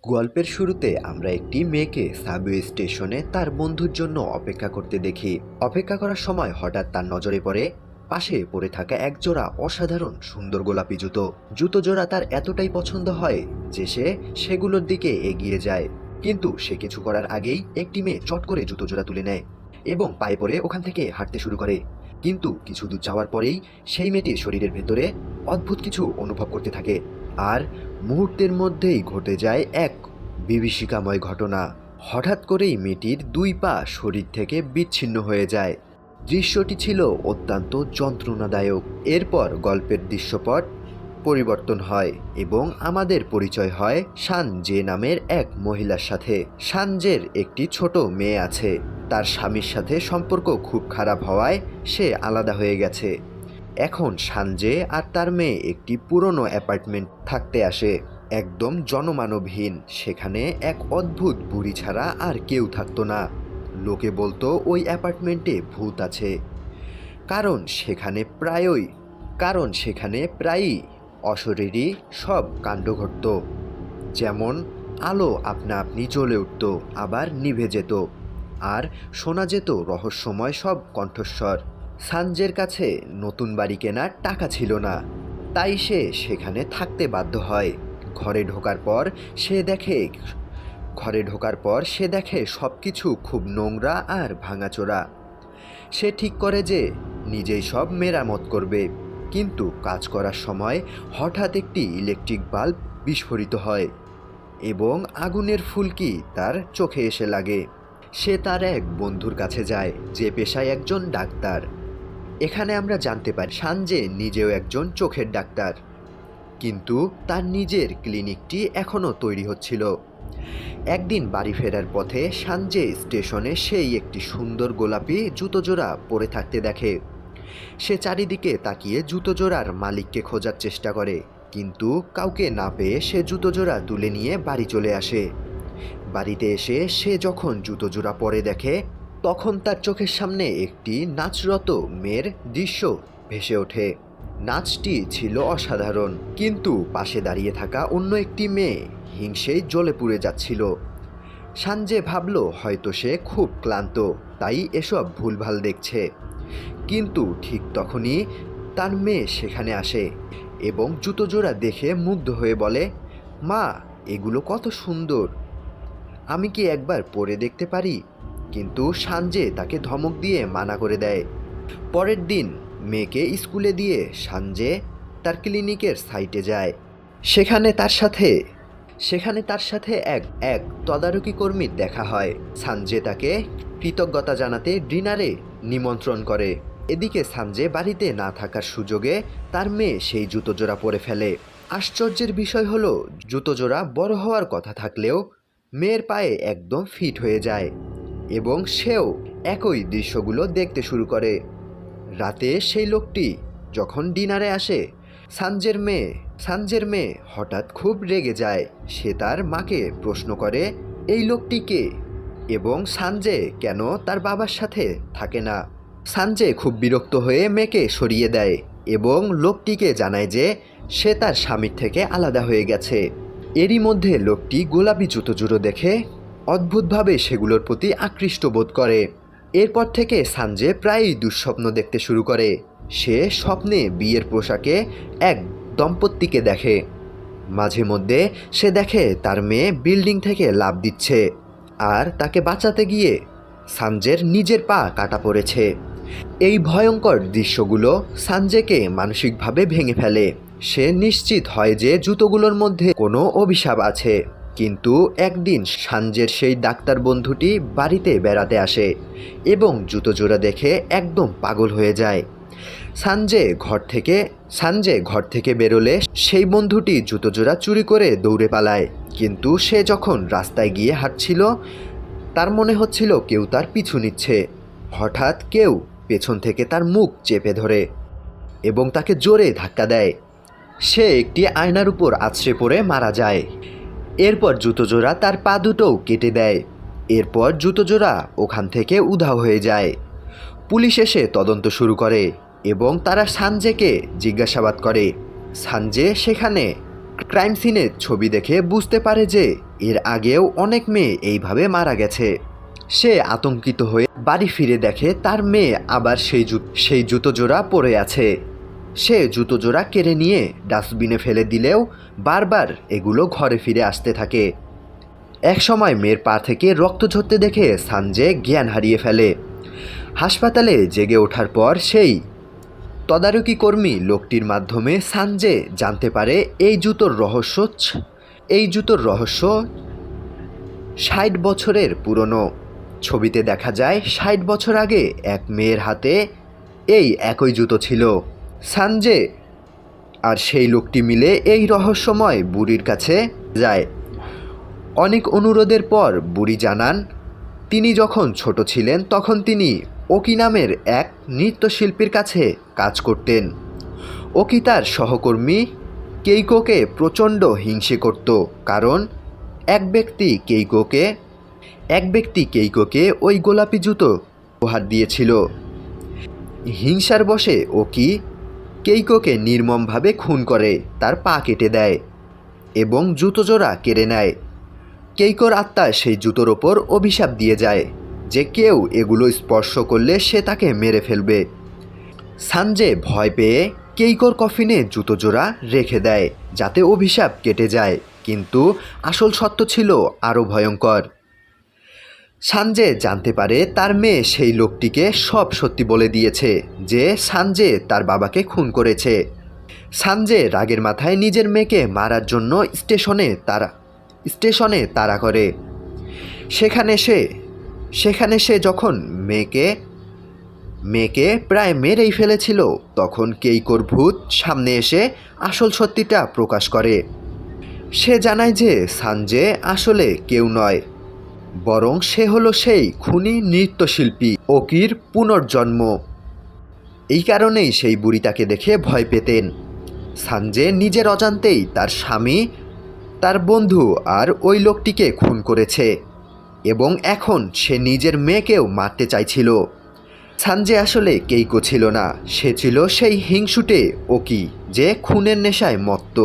গল্পের শুরুতে আমরা একটি মেয়েকে সাবওয়ে স্টেশনে তার বন্ধুর জন্য অপেক্ষা করতে দেখি। অপেক্ষা করার সময় হঠাৎ তার নজরে পড়ে পাশে পড়ে থাকা এক জোড়া অসাধারণ সুন্দর গোলাপি জুতো জোড়া তার এতটাই পছন্দ হয় যে সে সেগুলোর দিকে এগিয়ে যায়। কিন্তু সে কিছু করার আগেই একটি মেয়ে চট করে জুতো জোড়া তুলে নেয় এবং পায়ে পড়ে ওখান থেকে হাঁটতে শুরু করে। কিন্তু কিছু দূর যাওয়ার পরেই সেই মেয়েটির শরীরের ভেতরে অদ্ভুত কিছু অনুভব করতে থাকে, আর মুহূর্তের মধ্যেই ঘটে যায় এক বিভীষিকাময় ঘটনা। হঠাৎ করেই মেয়েটির দুই পা শরীর থেকে বিচ্ছিন্ন হয়ে যায়। দৃশ্যটি ছিল অত্যন্ত যন্ত্রণাদায়ক। এরপর গল্পের দৃশ্যপট পরিবর্তন হয় এবং আমাদের পরিচয় হয় সানজে নামের এক মহিলার সাথে। সানজের একটি ছোট মেয়ে আছে। তার স্বামীর সাথে সম্পর্ক খুব খারাপ হওয়ায় সে আলাদা হয়ে গেছে। এখন সানজে আর তার মেয়ে একটি পুরনো অ্যাপার্টমেন্ট থাকতে আসে, একদম জনমানবহীন। সেখানে এক অদ্ভুত বুড়ি ছাড়া আর কেউ থাকতো না। লোকে বলতো ওই অ্যাপার্টমেন্টে ভূত আছে, কারণ সেখানে প্রায়ই অশরীরী সব কাণ্ড ঘটত। যেমন আলো আপনা আপনি জ্বলে উঠত, আবার নিভে যেত, আর শোনা যেত রহস্যময় সব কণ্ঠস্বর। সানজের কাছে নতুন বাড়ি কেনার টাকা ছিল না, তাই সে সেখানে থাকতে বাধ্য হয়। ঘরে ঢোকার পর সে দেখে সব কিছু খুব নোংরা আর ভাঙাচোরা। সে ঠিক করে যে নিজেই সব মেরামত করবে, কিন্তু কাজ করার সময় হঠাৎ একটি ইলেকট্রিক বাল্ব বিস্ফোরিত হয় এবং আগুনের ফুলকি তার চোখে এসে লাগে। সে তার এক বন্ধুর কাছে যায় যে পেশায় একজন ডাক্তার। এখানে আমরা জানতে পারি সানজে নিজেও একজন চোখের ডাক্তার, কিন্তু তার নিজের ক্লিনিকটি এখনও তৈরি হচ্ছিল। একদিন বাড়ি ফেরার পথে সানজে স্টেশনে সেই একটি সুন্দর গোলাপি জুতোজোড়া পরে থাকতে দেখে। সে চারিদিকে তাকিয়ে জুতোজোড়ার মালিককে খোঁজার চেষ্টা করে, কিন্তু কাউকে না পেয়ে সে জুতোজোড়া তুলে নিয়ে বাড়ি চলে আসে। বাড়িতে এসে সে যখন জুতোজোড়া পরে দেখে, তখন তার চোখের সামনে একটি নাচরত মেয়ের দৃশ্য ভেসে ওঠে। নাচটি ছিল অসাধারণ, কিন্তু পাশে দাঁড়িয়ে থাকা অন্য একটি মেয়ে হিংসেই জ্বলে পুড়ে যাচ্ছিল। সানজে ভাবল হয়তো সে খুব ক্লান্ত, তাই এসব ভুলভাল দেখছে। কিন্তু ঠিক তখনই তার মেয়ে সেখানে আসে এবং জুতোজোড়া দেখে মুগ্ধ হয়ে বলে, মা, এগুলো কত সুন্দর, আমি কি একবার পরে দেখতে পারি? কিন্তু সানজে তাকে ধমক দিয়ে মানা করে দেয়। পরের দিন মেয়েকে স্কুলে দিয়ে সানজে তার ক্লিনিকের সাইটে যায়। সেখানে তার সাথে এক তদারকি কর্মীর দেখা হয়। সানজে তাকে কৃতজ্ঞতা জানাতে ডিনারে নিমন্ত্রণ করে। এদিকে সানজে বাড়িতে না থাকার সুযোগে তার মেয়ে সেই জুতোজোড়া পরে ফেলে। আশ্চর্যের বিষয় হলো, জুতোজোড়া বড় হওয়ার কথা থাকলেও মেয়ের পায়ে একদম ফিট হয়ে যায় এবং সেও একই দৃশ্যগুলো দেখতে শুরু করে। রাতে সেই লোকটি যখন ডিনারে আসে, সানজের মেয়ে হঠাৎ খুব রেগে যায়। সে তার মাকে প্রশ্ন করে এই লোকটি কে এবং সানজে কেন তার বাবার সাথে থাকে না। সানজে খুব বিরক্ত হয়ে মেয়েকে সরিয়ে দেয় এবং লোকটিকে জানায় যে সে তার স্বামীর থেকে আলাদা হয়ে গেছে। এরই মধ্যে লোকটি গোলাপি জুতোজোড়া দেখে অদ্ভুতভাবে সেগুলোর প্রতি আকৃষ্ট বোধ করে। এরপর থেকে সানজে প্রায়ই দুঃস্বপ্ন দেখতে শুরু করে। সে স্বপ্নে বিয়ের পোশাকে এক দম্পতিকে দেখে। মাঝে মধ্যে সে দেখে তার মেয়ে বিল্ডিং থেকে লাফ দিচ্ছে, আর তাকে বাঁচাতে গিয়ে সানজের নিজের পা কাটা পড়েছে। এই ভয়ঙ্কর দৃশ্যগুলো সানজেকে মানসিকভাবে ভেঙে ফেলে। সে নিশ্চিত হয় যে জুতোগুলোর মধ্যে কোনো অভিশাপ আছে। কিন্তু একদিন সানজের সেই ডাক্তার বন্ধুটি বাড়িতে বেড়াতে আসে এবং জুতোজোড়া দেখে একদম পাগল হয়ে যায়। সানজে ঘর থেকে বেরোলে সেই বন্ধুটি জুতোজোড়া চুরি করে দৌড়ে পালায়। কিন্তু সে যখন রাস্তায় গিয়ে হাঁটছিল, তার মনে হচ্ছিল কেউ তার পিছু নিচ্ছে। হঠাৎ কেউ পেছন থেকে তার মুখ চেপে ধরে এবং তাকে জোরে ধাক্কা দেয়। সে একটি আয়নার উপর আছড়ে পড়ে মারা যায়। এরপর জুতোজোড়া তার পা দুটোও কেটে দেয়। এরপর জুতোজোড়া ওখান থেকে উধাও হয়ে যায়। পুলিশ এসে তদন্ত শুরু করে এবং তারা সানজেকে জিজ্ঞাসাবাদ করে। সানজে সেখানে ক্রাইম সিনের ছবি দেখে বুঝতে পারে যে এর আগেও অনেক মেয়ে এইভাবে মারা গেছে। সে আতঙ্কিত হয়ে বাড়ি ফিরে দেখে তার মেয়ে আবার সেই জুতো জোড়া পরে আছে। সে জুতো জোড়া কেড়ে নিয়ে ডাস্টবিনে ফেলে দিলেও বারবার এগুলো ঘরে ফিরে আসতে থাকে। একসময় মেয়ের পা থেকে রক্ত ঝরতে দেখে সানজে জ্ঞান হারিয়ে ফেলে। হাসপাতালে জেগে ওঠার পর সেই তদারকি কর্মী লোকটির মাধ্যমে সানজে জানতে পারে এই জুতোর রহস্য ৬০ বছরের পুরনো। ছবিতে দেখা যায় ৬০ বছর আগে এক মেয়ের হাতে এই একই জুতো ছিল। সানজে আর সেই লোকটি মিলে এই রহস্যময় বুড়ির কাছে যায়। অনেক অনুরোধের পর বুড়ি জানান তিনি যখন ছোট ছিলেন তখন তিনি ওকি নামের এক নৃত্যশিল্পীর কাছে কাজ করতেন। ওকি তার সহকর্মী কেইকোকে প্রচণ্ড হিংসে করত, কারণ এক ব্যক্তি কেইকোকে ওই গোলাপি জুতো উপহার দিয়েছিল। হিংসার বশে ওকি কেইকোকে নির্মমভাবে খুন করে তার পা কেটে দেয় এবং জুতো জোড়া কেড়ে নেয়। কেইকোর আত্মা সেই জুতোর ওপর অভিশাপ দিয়ে যায় যে কেউ এগুলো স্পর্শ করলে সে তাকে মেরে ফেলবে। সানজে ভয় পেয়ে কেইকোর কফিনে জুতো জোড়া রেখে দেয় যাতে অভিশাপ কেটে যায়, কিন্তু আসল সত্য ছিল আরও ভয়ঙ্কর। সানজে জানতে পারে তার মেয়ে সেই লোকটিকে সব সত্যি বলে দিয়েছে যে সানজে তার বাবাকে খুন করেছে। সানজে রাগের মাথায় নিজের মেয়েকে মারার জন্য স্টেশনে তাড়া করে। সেখানে সে যখন মেয়েকে প্রায় মেরেই ফেলেছিল তখন কেইকোর ভূত সামনে এসে আসল সত্যিটা প্রকাশ করে। সে জানায় যে সানজে আসলে কেউ নয়, বরং সে হলো সেই খুনি নৃত্যশিল্পী ওকির পুনর্জন্ম। এই কারণেই সেই বুড়ি তাকে দেখে ভয় পেতেন। সানজে নিজের অজান্তেই তার স্বামী, তার বন্ধু আর ওই লোকটিকে খুন করেছে এবং এখন সে নিজের মেয়েকেও মারতে চাইছিল। সানজে আসলে কেইকো ছিল না, সে ছিল সেই হিংসুটে ওকি যে খুনের নেশায় মত্ত।